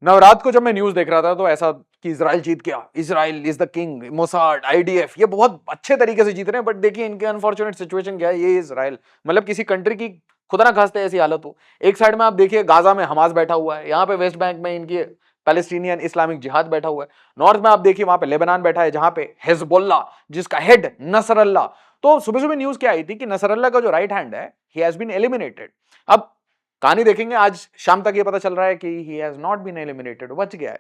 नवरात को जब मैं न्यूज देख रहा था तो ऐसा कि इजराइल जीत गया, Israel is the king, Mossad, IDF ये बहुत अच्छे तरीके से जीत रहे हैं। बट देखिए इनके अनफॉर्चुनेट सिचुएशन क्या है, ये इजराइल मतलब किसी कंट्री की खुदा ना खास्ते ऐसी हालत हो। एक साइड में आप देखिए गाजा में हमास बैठा हुआ है, यहाँ पे वेस्ट बैंक में इनकी पैलेस्टीनियन इस्लामिक जिहाद बैठा हुआ है। नॉर्थ में आप देखिए वहां पे लेबनान बैठा है, जहां पे हिजबुल्ला जिसका हेड नसरल्ला। तो सुबह सुबह न्यूज क्या आई थी कि नसरल्ला का जो राइट हैंड है ही हैज बीन एलिमिनेटेड। अब कहानी देखेंगे, आज शाम तक ये पता चल रहा है कि he has not been eliminated, बच गया है।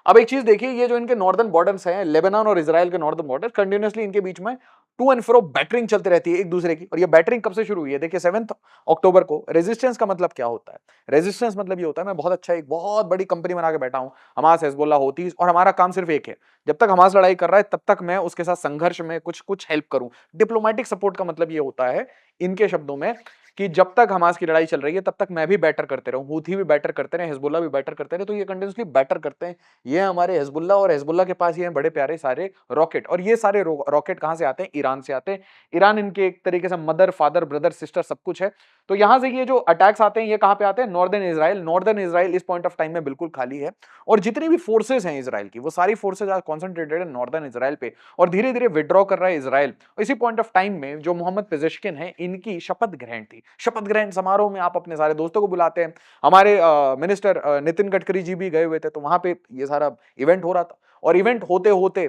अब एक चीज देखिए, ये जो इनके नॉर्दर्न बॉर्डर्स हैं, लेबनान और इजराइल के नॉर्दर्न बॉर्डर, कंटिन्यूअसली इनके बीच में टू एंड फ्रो बैटरिंग चलती रहती है एक दूसरे की। और ये बैटरिंग कब से शुरू हुई है, देखिए 7 अक्टूबर को। रेजिस्टेंस का मतलब क्या होता है? रेजिस्टेंस मतलब ये होता है मैं बहुत अच्छा एक बहुत बड़ी कंपनी बना के बैठा हूं, हमास, हिजबुल्लाह, हौतीस, और हमारा काम सिर्फ एक है, जब तक हमास लड़ाई कर रहा है तब तक मैं उसके साथ संघर्ष में कुछ कुछ हेल्प करूं। डिप्लोमेटिक सपोर्ट का मतलब ये होता है इनके शब्दों में कि जब तक हमास की लड़ाई चल रही है तब तक मैं भी बैटर करते रहूं, हूथी भी बैटर करते रहे, हिजबुल्लाह भी बैटर करते रहे। तो ये कंटिन्यूसली बैटर करते हैं। ये हमारे हिजबुल्लाह, और हिजबुल्लाह के पास ये हैं बड़े प्यारे सारे रॉकेट। और ये सारे रॉकेट कहां से आते हैं? ईरान से आते हैं। ईरान इनके एक तरीके से मदर, फादर, ब्रदर, सिस्टर सब कुछ है। तो यहां से ये जो अटैक्स आते हैं ये कहां पे आते हैं? Northern Israel. नॉर्दर्न इजराइल इस पॉइंट ऑफ टाइम में बिल्कुल खाली है, और जितनी भी फोर्सेज हैं इजराइल की वो सारी फोर्सेज आज कॉन्सेंट्रेटेड है नॉर्दर्न इजराइल पे, और धीरे धीरे विड्रॉ कर रहा है इजराइल। इसी पॉइंट ऑफ टाइम में जो मोहम्मद पेजेश्किन है, इनकी शपथ ग्रहण थी। शपथ ग्रहण समारोह में आप अपने सारे दोस्तों को बुलाते हैं, हमारे मिनिस्टर नितिन गडकरी जी भी गए हुए थे, तो वहां पे ये सारा इवेंट हो रहा था। और इवेंट होते होते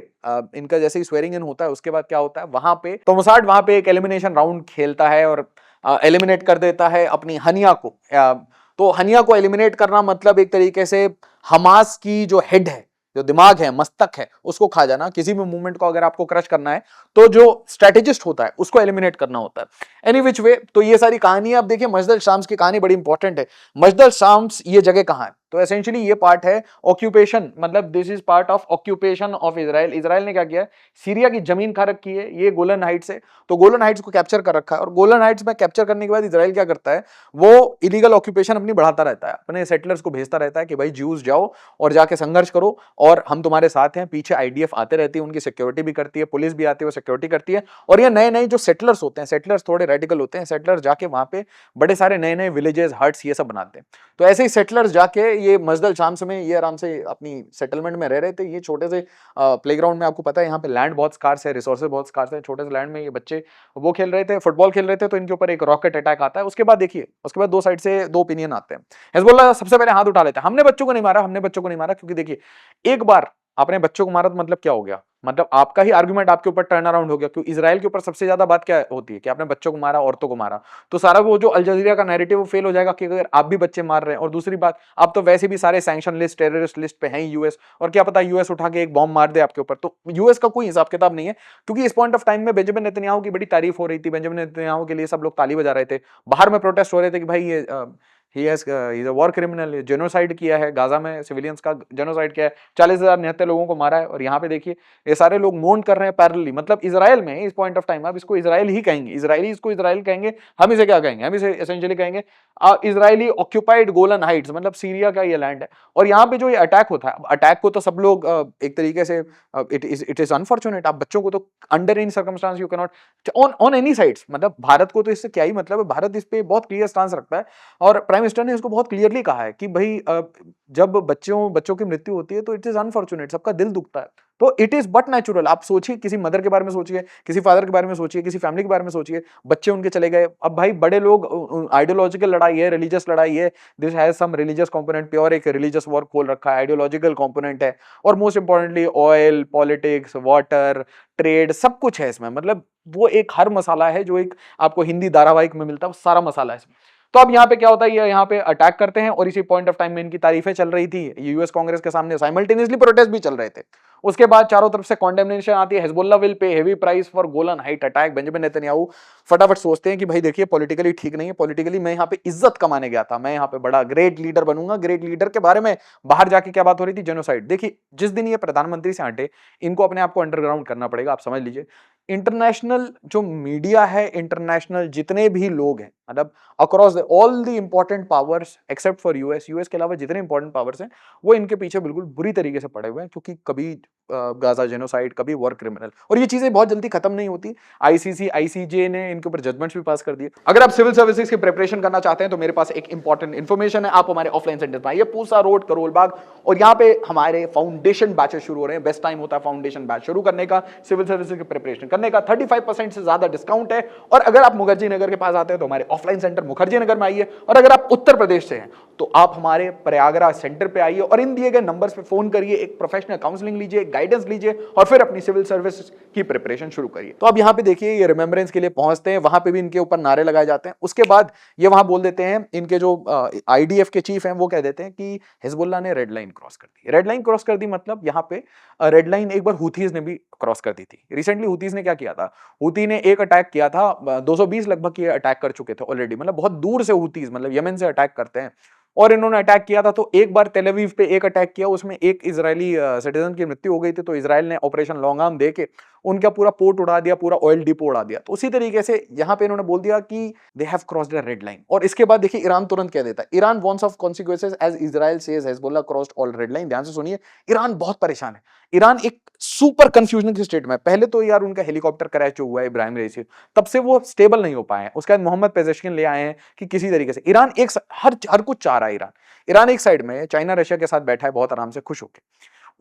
इनका जैसे ही स्वेरिंग इन होता है उसके बाद क्या होता है, वहां पे तो मोसाड वहां पे एक एलिमिनेशन राउंड खेलता है और एलिमिनेट कर देता है अपनी हनिया को। तो हनिया को एलिमिनेट करना मतलब एक तरीके से हमास की जो हेड है, जो दिमाग है, मस्तक है, उसको खा जाना। किसी भी मूवमेंट को अगर आपको क्रश करना है तो जो स्ट्रेटेजिस्ट होता है उसको एलिमिनेट करना होता है। एनी विच वे, तो ये सारी कहानी आप देखिए, मजदल शाम्स की कहानी बड़ी इंपॉर्टेंट है। मजदल शाम्स ये जगह कहां है? तो एसेंशियली ये पार्ट है ऑक्यूपेशन, मतलब this is part of occupation of Israel. Israel ने क्या किया है, सीरिया की जमीन खा रखी है ये गोलन हाइट्स है, तो गोलन हाइट्स को कैप्चर कर रखा है। और गोलन हाइट्स में कैप्चर करने के बाद इजराइल क्या करता है, वो इलीगल ऑक्यूपेशन अपनी बढ़ाता रहता है, अपने सेटलर्स को भेजता रहता है कि भाई ज्यूज जाओ और जाके संघर्ष करो, और हम तुम्हारे साथ हैं। पीछे आईडीएफ आते रहती है, उनकी सिक्योरिटी भी करती है, पुलिस भी आती है, वो सिक्योरिटी करती है। और ये नए नए जो सेटलर्स होते हैं, सेटलर्स थोड़े रेडिकल होते हैं, सेटलर्स जाके वहां पे बड़े सारे नए नए विलेजेस, हट्स ये सब बनाते हैं। तो ऐसे ही सेटलर्स जाके ये मजदल शाम्स में ये आराम से अपनी सेटलमेंट में रह रहे थे। ये छोटे से प्लेग्राउंड में, आपको पता है यहाँ पे लैंड बहुत स्कार्स है, रिसोर्सेज बहुत स्कार्स है, छोटे से लैंड में ये बच्चे वो खेल रहे थे, फुटबॉल खेल रहे थे। तो इनके ऊपर एक रॉकेट अटैक आता है। उसके बाद देखिए, उसके बाद दो साइड से दो ओपिनियन आते हैं। हिजबुल्लाह सबसे पहले हाथ उठा लेता है, हमने बच्चों को नहीं मारा, हमने बच्चों को नहीं मारा। क्योंकि देखिए, एक बार आपने बच्चों को मारा तो मतलब क्या हो गया, मतलब आपका ही आर्गुमेंट आपके ऊपर टर्न अराउंड हो गया। क्योंकि इजराइल के ऊपर सबसे ज्यादा बात क्या होती है कि आपने बच्चों को मारा, औरतों को मारा। तो सारा वो जो अल जजीरा का नैरेटिव वो फेल हो जाएगा कि अगर आप भी बच्चे मार रहे हैं। और दूसरी बात, आप तो वैसे भी सारे सैंक्शन लिस्ट, टेररिस्ट लिस्ट पे हैं यूएस, और क्या पता यूएस उठा के एक बॉम्ब मार दे आपके ऊपर। तो यूएस का कोई हिसाब किताब नहीं है। क्योंकि इस पॉइंट ऑफ टाइम में बेंजामिन नेतन्याहू की बड़ी तारीफ हो रही थी, बेंजामिन नेतन्याहू के लिए सब लोग ताली बजा रहे थे, बाहर में प्रोटेस्ट हो रहे थे कि भाई ये he is a war criminal, genocide किया है, गाजा में सिविलियंस का जेनोसाइड किया है, 40,000 निहत्थे लोगों को मारा है। और यहाँ पे देखिए ये सारे लोग मोन कर रहे हैं पैरेलली। मतलब इजराइल में इस पॉइंट ऑफ टाइम आप इसको इजराइल ही कहेंगे, इजरायली इसको इजराइल कहेंगे, हम इसे क्या कहेंगे, हम इसे एसेंशियली कहेंगे इजरायली ऑक्यूपाइड गोलन हाइट्स, मतलब सीरिया का ये लैंड है। और यहाँ पे जो ये अटैक होता है, अटैक को तो सब लोग एक तरीके से इट इज अनफॉर्चुनेट। आप बच्चों को तो under any circumstance you can not on any sides, मतलब भारत को तो इससे क्या ही मतलब है, भारत इस पे बहुत क्लियर स्टांस रखता है। और प्राइम मिनिस्टर ने इसको बहुत क्लियरली कहा है कि भाई जब बच्चों की मृत्यु होती है तो इट इज अनफॉर्चुनेट, सबका दिल दुखता है। तो इट इज बट नेचुरल। आप सोचिए, किसी मदर के बारे में सोचिए, किसी फादर के बारे में सोचिए, किसी फैमिली के बारे में सोचिए, बच्चे उनके चले गए। अब भाई बड़े लोग, आइडियोलॉजिकल लड़ाई है, रिलीजियस लड़ाई है, this has some religious component, pure एक रिलीजियस वॉर खोल रखा है, आइडियोलॉजिकल कंपोनेंट है। और most importantly oil, politics, water, trade, सब कुछ है इसमें। मतलब वो एक हर मसाला है जो एक आपको हिंदी धारावाहिक में मिलता है, वो सारा मसाला है इसमें। तो अब यहाँ पे क्या होता है, ये यहाँ पे अटैक करते हैं, और इसी पॉइंट ऑफ टाइम में इनकी तारीफें चल रही थी, यूएस कांग्रेस के सामने साइमल्टेनियसली प्रोटेस्ट भी चल रहे थे। उसके बाद चारों तरफ से कॉन्डेमनेशन आती है, Hezbollah will pay heavy price for Golan height attack. Benjamin Netanyahu फटाफट सोचते हैं कि भाई देखिए पॉलिटिकली ठीक नहीं है, पॉलिटिकली मैं यहाँ पे इज्जत कमाने गया था, मैं यहाँ पे बड़ा ग्रेट लीडर बनूंगा। ग्रेट लीडर के बारे में बाहर जाके क्या बात हो रही थी, जेनोसाइड। देखिए जिस दिन ये प्रधानमंत्री से हटे, इनको अपने आप को अंडरग्राउंड करना पड़ेगा, आप समझ लीजिए। इंटरनेशनल जो मीडिया है, इंटरनेशनल जितने भी लोग हैं, मतलब across all the important powers except for US, US के अलावा जितने इंपॉर्टेंट पावर्स हैं वो इनके पीछे बिल्कुल बुरी तरीके से पड़े हुए हैं, क्योंकि कभी गाजा जेनोसाइड, कभी वॉर क्रिमिनल, और ये चीजें बहुत जल्दी खत्म नहीं होती। आईसीसी आईसीजे ने इनके ऊपर जजमेंट्स भी पास कर दिए। अगर आप सिविल सर्विसेज की प्रिपरेशन करना चाहते हैं तो मेरे पास एक इंपॉर्टेंट इन्फॉर्मेशन है, आप हमारे ऑफलाइन सेंटर पर आइए, पूसा रोड, करोल बाग, और यहाँ पे हमारे फाउंडेशन बैचेस शुरू हो रहे हैं। बेस्ट टाइम होता है फाउंडेशन बैच शुरू करने का, सिविल सर्विसेज की प्रिपरेशन करने का। 35% से ज्यादा डिस्काउंट है। और अगर आप मुखर्जी नगर के पास आते हैं तो हमारे ऑफलाइन सेंटर मुखर्जी नगर में आइए, और अगर आप उत्तर प्रदेश से हैं तो आप हमारे प्रयागराज सेंटर पे आइए और इन दिए गए नंबर्स पे फोन करिए, एक प्रोफेशनल काउंसलिंग लीजिए, गाइडेंस लीजिए, और फिर अपनी सिविल सर्विस की प्रिपरेशन शुरू करिए। तो अब यहाँ पे देखिए, ये रिमेम्बरेंस के लिए पहुंचते हैं, वहां पे भी इनके ऊपर नारे लगाए जाते हैं। उसके बाद ये वहां बोल देते हैं, इनके जो आईडीएफ के चीफ हैं वो कह देते हैं कि हिजबुल्लाह ने रेड लाइन क्रॉस कर दी। रेड लाइन क्रॉस कर दी मतलब यहाँ पे रेड लाइन एक बार हुथीज ने भी क्रॉस कर दी थी। रिसेंटली हुथीज ने क्या किया था, हुथी ने एक अटैक किया था, 220 लगभग ये अटैक कर चुके थे ऑलरेडी, मतलब बहुत दूर से हुथीज, मतलब यमन से अटैक करते हैं, और इन्होंने अटैक किया था। तो एक बार तेल अवीव पे एक अटैक किया, उसमें एक इजरायली सिटीजन की मृत्यु हो गई थी, तो इजराइल ने ऑपरेशन लॉन्ग आर्म देके उनका पूरा पोर्ट उड़ा दिया, पूरा ऑयल डिपो उड़ा दिया। तो उसी तरीके से यहाँ पे इन्होंने बोल दिया कि they have crossed the red line. और इसके बाद देखिए ईरान तुरंत कह देता है, Iran warns of consequences as Israel says Hezbollah crossed all red line. ध्यान से सुनिए, ईरान बहुत परेशान है। ईरान एक सुपर कंफ्यूजन की स्टेट में। पहले तो यार उनका हेलीकॉप्टर क्रैश जो हुआ है इब्राहिम रईसी, तब से वो स्टेबल नहीं हो पाए हैं। उसके बाद मोहम्मद पेजेश्किन ले आए हैं कि किसी तरीके से ईरान एक हर कुछ चाह रहा है। ईरान एक साइड में चाइना रशिया के साथ बैठा है बहुत आराम से खुश होकर,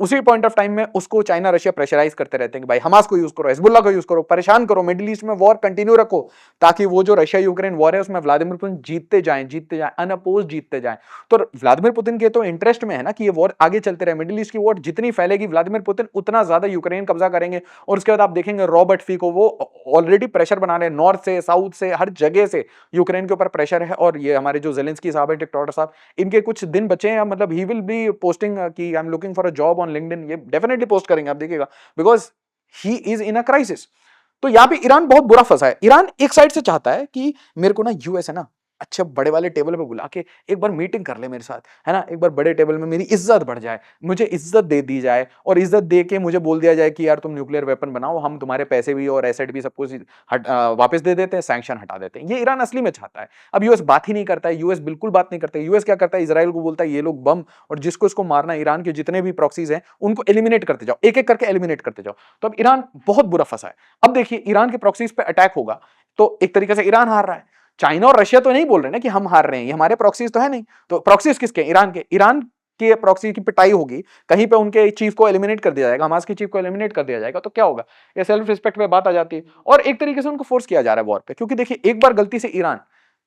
उसी पॉइंट ऑफ टाइम में उसको चाइना रशिया प्रेशराइज करते रहते हैं कि भाई हमास को यूज करो, हिजबुल्लाह को यूज करो, परेशान करो, मिडिल ईस्ट में वॉर कंटिन्यू रखो, ताकि वो जो रशिया यूक्रेन वॉर है उसमें व्लादिमीर पुतिन जीतते जाएं अनअपोज जीतते जाएं। तो व्लादिमीर पुतिन के तो इंटरेस्ट में है ना कि ये वॉर आगे चलते रहे। मिडिल ईस्ट की वॉर जितनी फैलेगी व्लादिमीर पुतिन उतना ज्यादा यूक्रेन कब्जा करेंगे। और उसके बाद आप देखेंगे रॉबर्ट फीको वो ऑलरेडी प्रेशर बना रहे हैं, नॉर्थ से साउथ से हर जगह से यूक्रेन के ऊपर प्रेशर है। और ये हमारे जो जेलेंस्की साहब है, टिकटॉकर साहब, इनके कुछ दिन बचे हैं, मतलब ही विल बी पोस्टिंग कि I am looking for a job on LinkedIn, ये डेफिनेटली पोस्ट करेंगे, आप देखिएगा, because he is in a crisis. तो यहां पे ईरान बहुत बुरा फंसा है। ईरान एक साइड से चाहता है कि मेरे को ना यूएस है ना अच्छे बड़े वाले टेबल पे बुला के एक बार मीटिंग कर ले मेरे साथ, है ना, एक बार बड़े टेबल में मेरी इज्जत बढ़ जाए, मुझे इज्जत दे दी जाए, और इज्जत दे के मुझे बोल दिया जाए कि यार तुम न्यूक्लियर वेपन बनाओ, हम तुम्हारे पैसे भी और एसेट भी सब कुछ वापस दे देते हैं, सैंक्शन हटा देते हैं। ये ईरान असली में चाहता है। अब यूएस बात ही नहीं करता है, यूएस बिल्कुल बात नहीं करता है। यूएस क्या करता है, इजराइल को बोलता है ये लोग बम और जिसको इसको मारना है, ईरान के जितने भी प्रॉक्सीज हैं उनको एलिमिनेट करते जाओ, एक एक करके एलिमिनेट करते जाओ। तो अब ईरान बहुत बुरा फंसा है। अब देखिए ईरान के प्रॉक्सीज पे अटैक होगा तो एक तरीके से ईरान हार रहा है। चाइना और रशिया तो नहीं बोल रहे ना कि हम हार रहे हैं, ये हमारे प्रॉक्सीज तो है नहीं। तो प्रॉक्सीज किसके, ईरान के। ईरान के प्रॉक्सी की पिटाई होगी, कहीं पे उनके चीफ को एलिमिनेट कर दिया जाएगा, हमास के चीफ को एलिमिनेट कर दिया जाएगा, तो क्या होगा, ये सेल्फ रिस्पेक्ट पे बात आ जाती है। और एक तरीके से उनको फोर्स किया जा रहा है वॉर पे, क्योंकि देखिए एक बार गलती से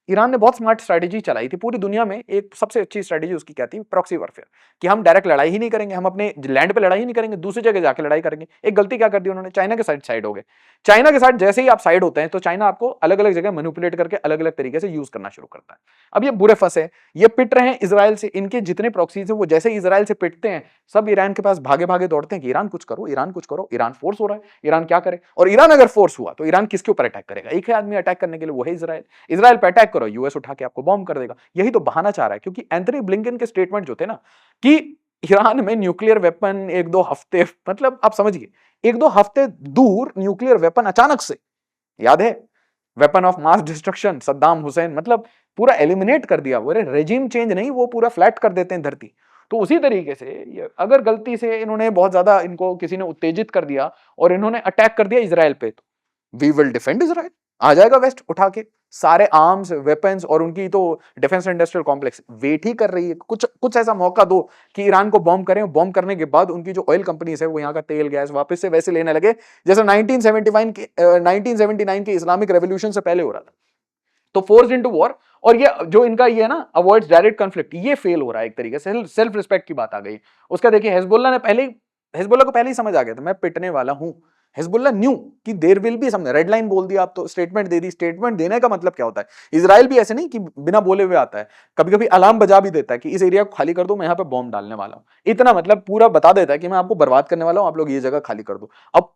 ईरान ने बहुत स्मार्ट स्ट्रेटेजी चलाई थी पूरी दुनिया में। एक सबसे अच्छी स्ट्रेटेजी उसकी क्या थी, प्रॉक्सी वॉरफेयर, कि हम डायरेक्ट लड़ाई ही नहीं करेंगे, हम अपने लैंड पे लड़ाई ही नहीं करेंगे, दूसरी जगह जाके लड़ाई करेंगे। एक गलती क्या कर दी उन्होंने, चाइना के साइड हो गए। चाइना के साथ जैसे ही आप साइड होते हैं तो चाइना आपको अलग अलग जगह मैनिपुलेट करके अलग अलग तरीके से यूज करना शुरू करता है। अब ये बुरे फंसे, ये पिट रहे हैं इजराइल से। इनके जितने प्रॉक्सीज हैं वो जैसे इजराइल से पिटते हैं, सब ईरान के पास भागे भागे दौड़ते हैं कि ईरान कुछ करो, ईरान कुछ करो, ईरान फोर्स हो रहा है, ईरान क्या करे। और ईरान अगर फोर्स हुआ तो ईरान किसके ऊपर अटैक करेगा, एक ही आदमी अटैक करने के लिए, वो है इजराइल। इजराइल पे अटैक करो, यूएस उठा के आपको बॉम्ब कर देगा। यही तो बहाना चाह रहा है, क्योंकि एंथनी ब्लिंकन के स्टेटमेंट जो थे ना कि ईरान में न्यूक्लियर वेपन एक दो हफ्ते, मतलब आप समझिए एक दो हफ्ते दूर न्यूक्लियर वेपन अचानक से, याद है weapon of mass destruction, Saddam Hussain, मतलब पूरा एलिमिनेट कर दिया। वो रेजिम चेंज नहीं, वो पूरा फ्लैट कर देते हैं धरती। तो उसी तरीके से अगर गलती से इन्होंने बहुत ज्यादा, इनको किसी ने उत्तेजित कर दिया और इन्होंने अटैक कर दिया इजराइल पे, तो वी विल डिफेंड इजराइल। आ जाएगा वेस्ट उठा के सारे आर्म्स वेपन्स, और उनकी तो डिफेंस इंडस्ट्रियल कॉम्प्लेक्स वेट ही कर रही है। कुछ ऐसा मौका दो कि ईरान को बॉम्ब करें, बॉम्ब करने के बाद उनकी जो ऑयल कंपनीज है वो यहाँ का तेल गैस वापस से वैसे लेने लगे जैसे 1979 के इस्लामिक रेवोल्यूशन से पहले हो रहा था। तो फोर्स्ड इनटू वॉर, और ये जो इनका ये ना अवॉइड्स डायरेक्ट कॉन्फ्लिक्ट, ये फेल हो रहा है एक तरीके से। सेल्फ रिस्पेक्ट की बात आ गई। उसका देखिए हिजबुल्लाह को पहले ही समझ आ गया था मैं पिटने वाला हूं। हिजबुल्लाह न्यू कि there will be something, red line बोल दिया, आप तो स्टेटमेंट दे दी। स्टेटमेंट देने का मतलब क्या होता है, इजराइल भी ऐसे नहीं कि बिना बोले हुए आता है, कभी कभी अलार्म बजा भी देता है कि इस एरिया को खाली कर दो, मैं यहाँ पे बॉम्ब डालने वाला हूं। इतना मतलब पूरा बता देता है कि मैं आपको बर्बाद करने वाला हूं, आप लोग ये जगह खाली कर दो। अब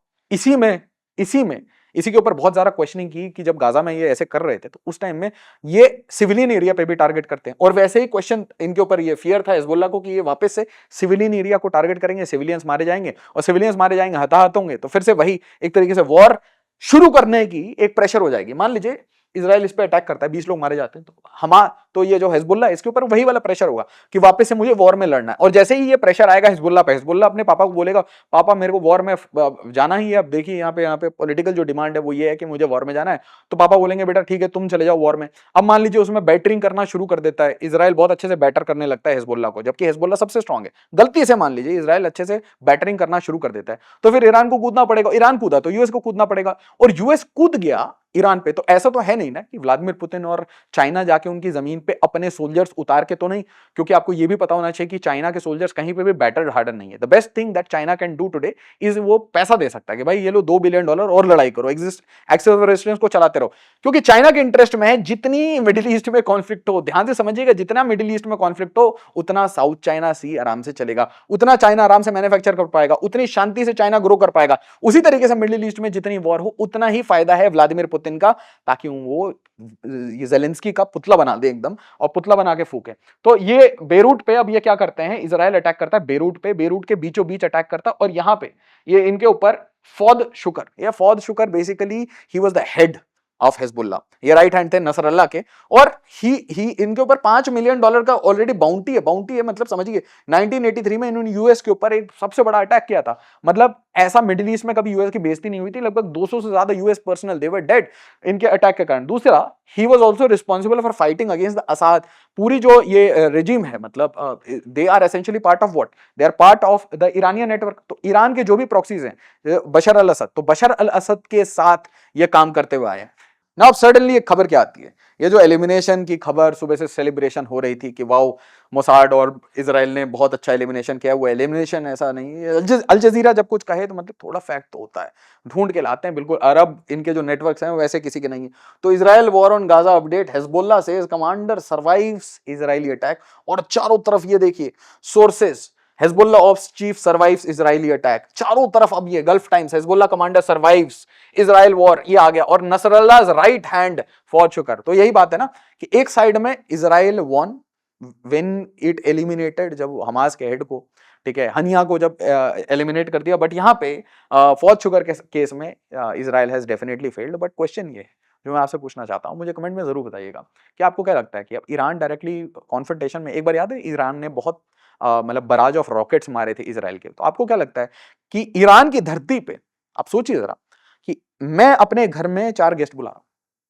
इसी के ऊपर बहुत ज्यादा क्वेश्चनिंग की कि जब गाजा में ये ऐसे कर रहे थे तो उस टाइम में ये सिविलियन एरिया पे भी टारगेट करते हैं, और वैसे ही क्वेश्चन इनके ऊपर ये फियर था हिजबुल्लाह को कि ये वापस से सिविलियन एरिया को टारगेट करेंगे, सिविलियंस मारे जाएंगे, और सिविलियंस मारे जाएंगे, हताहत होंगे, तो फिर से वही एक तरीके से वॉर शुरू करने की एक प्रेशर हो जाएगी। मान लीजिए इजराइल इस पे अटैक करता है, 20 लोग मारे जाते हैं, तो ये जो हिजबुल्लाह इसके ऊपर वही वाला प्रेशर होगा कि वापस से मुझे वॉर में लड़ना है। और जैसे ही ये प्रेशर आएगा हिजबुल्लाह पे, हिजबुल्लाह अपने पापा को बोलेगा पापा मेरे को वॉर में जाना ही है। अब देखिए यहाँ पे पॉलिटिकल जो डिमांड है वो ये है कि मुझे वॉर में जाना है। तो पापा बोलेंगे बेटा ठीक है तुम चले जाओ वॉर में। अब मान लीजिए उसमें बैटरिंग करना शुरू कर देता है इजराइल, बहुत अच्छे से बैटर करने लगता है हिजबुल्लाह को, जबकि हिजबुल्लाह सबसे स्ट्रांग है। गलती से मान लीजिए इजराइल अच्छे से बैटरिंग करना शुरू कर देता है, तो फिर ईरान को कूदना पड़ेगा। ईरान कूदा तो यूएस को कूदना पड़ेगा, और यूएस कूद गया ईरान पे। तो ऐसा तो है नहीं ना कि व्लादिमीर पुतिन और चाइना जाके उनकी जमीन पे अपने सोल्जर्स उतार के तो नहीं, क्योंकि आपको ये भी पता होना चाहिए कि चाइना के सोल्जर्स कहीं पे भी बैटर्ड हार्डन नहीं है। The best thing that China can do today is वो पैसा दे सकता है कि भाई ये लो $2 बिलियन और लड़ाई करो, एक्सेस रेजिस्टेंस को चलाते रहो, क्योंकि चाइना के इंटरेस्ट में है जितनी मिडिल ईस्ट में कॉन्फ्लिक्ट हो, ध्यान से समझिएगा, जितना मिडिल ईस्ट में कॉन्फ्लिक्ट हो उतना साउथ चाइना सी आराम से चलेगा, उतना चाइना आराम से मैन्युफैक्चर कर पाएगा, उतनी शांति से चाइना ग्रो कर पाएगा। उसी तरीके से मिडिल ईस्ट में जितनी वॉर हो उतना ही फायदा है व्लादिमीर पुतिन का, ताकि वो ये ज़ेलेंस्की का पुतला बना दे एकदम, और पुतला बना के फूके। तो ये बेरूट पे अब ये क्या करते हैं, इजराइल अटैक करता है बेरूट पे, बेरूट के बीचों बीच अटैक करता है, और यहां पे ये इनके ऊपर फौद शुकर, ये Fuad Shukr basically he was the head of Hezbollah, ये राइट हैंड थे नसरल्लाह के, और ही इनके ऊपर $5 मिलियन का ऑलरेडी बाउंटी है। मतलब समझिए 1983 में इन्होंने यूएस के ऊपर एक सबसे बड़ा अटैक किया था। मतलब ऐसा मिडिल ईस्ट में कभी यूएस की बेइज्जती नहीं हुई थी। लगभग 200 से ज्यादा US personnel they were dead इनके अटैक के कारण। दूसरा, he was also responsible for fighting against the Assad. पूरी जो ये रेजिम है, मतलब they are essentially part of what, they are part of the Iranian network. तो ईरान के जो भी प्रॉक्सीज हैं बशर अल असद, तो बशर अल असद के साथ ये काम करते हुए आए हैं। ना अब सडनली एक खबर क्या आती है, ये जो एलिमिनेशन की खबर, सुबह से सेलिब्रेशन हो रही थी कि वाओ मोसाड और इजराइल ने बहुत अच्छा एलिमिनेशन किया। वो एलिमिनेशन ऐसा नहीं है। अल जजीरा जब कुछ कहे तो मतलब थोड़ा फैक्ट तो होता है, ढूंढ के लाते हैं। बिल्कुल अरब इनके जो नेटवर्क्स हैं वैसे किसी के नहीं है। तो Israel war on Gaza update, Hezbollah says commander survives Israeli attack, और चारों तरफ ये देखिए sources, Hezbollah ops chief survives Israeli attack, चारों तरफ अब ये gulf times, Hezbollah commander survives Israel war, ये आ गया, और नसरल्लाह's राइट हैंड फौज शुकर। तो यही बात है ना कि एक साइड में Israel won when it eliminated, जब हमास के हेड को, ठीक है, हनिया को जब एलिमिनेट कर दिया, बट यहाँ पे फौज शुगर के केस में Israel has definitely failed. But question ये है जो मैं आपसे पूछना चाहता हूं, मुझे कमेंट में जरूर बताइएगा कि आपको क्या लगता है कि अब ईरान डायरेक्टली कॉन्फ्रंटेशन में, एक बार याद है ईरान ने बहुत मतलब बराज ऑफ रॉकेट्स मारे थे इजराइल के, तो आपको क्या लगता है कि ईरान की धरती पे, आप सोचिए जरा कि मैं अपने घर में 4 गेस्ट बुला रहा हूं,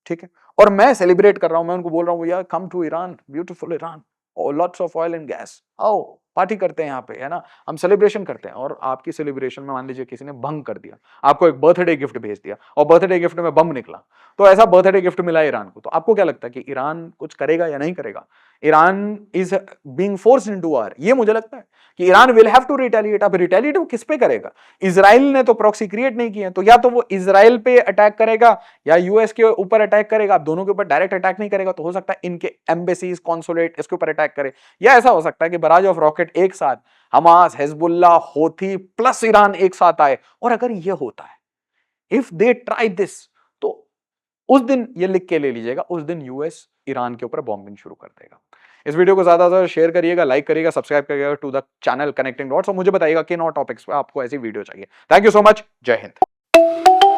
ठीक है, और मैं सेलिब्रेट कर रहा हूं, मैं उनको बोल रहा हूं यार come to Iran, beautiful Iran, और lots of oil and gas, आओ पार्टी करते हैं यहाँ पे, है ना, हम सेलिब्रेशन करते हैं। और आपकी सेलिब्रेशन में मान लीजिए किसी ने भंग कर दिया, आपको एक बर्थडे गिफ्ट भेज दिया और बर्थडे गिफ्ट में बम निकला, तो ऐसा बर्थडे गिफ्ट मिला ईरान को, तो आपको क्या लगता है कि ईरान कुछ करेगा या नहीं करेगा? Iran is being forced into war, ये मुझे लगता है कि Iran will have to retaliate. अब रिटेलिएट वो किस पे करेगा? इजराइल ने तो प्रॉक्सी क्रिएट नहीं किए, तो या तो वो इजराइल पे अटैक करेगा या यूएस के ऊपर अटैक करेगा। अब दोनों के ऊपर डायरेक्ट अटैक नहीं करेगा, तो हो सकता है इनके एम्बेसीज, कॉन्सुलेट इसके ऊपर अटैक करे, या ऐसा हो सकता है कि बराज ऑफ रॉकेट एक साथ हमास, हिजबुल्लाह, होती प्लस ईरान एक साथ आए। और अगर ये होता है, इफ दे ट्राई दिस, तो उस दिन ये लिख के ले लीजिएगा, उस दिन यूएस ईरान के ऊपर बॉम्बिंग शुरू कर देगा। इस वीडियो को ज्यादा से ज्यादा शेयर करिएगा, लाइक करिएगा, सब्सक्राइब करिएगा to the channel Connecting Dots, और मुझे बताइएगा किन और टॉपिक्स पे आपको ऐसी वीडियो चाहिए। थैंक यू सो मच, जय हिंद।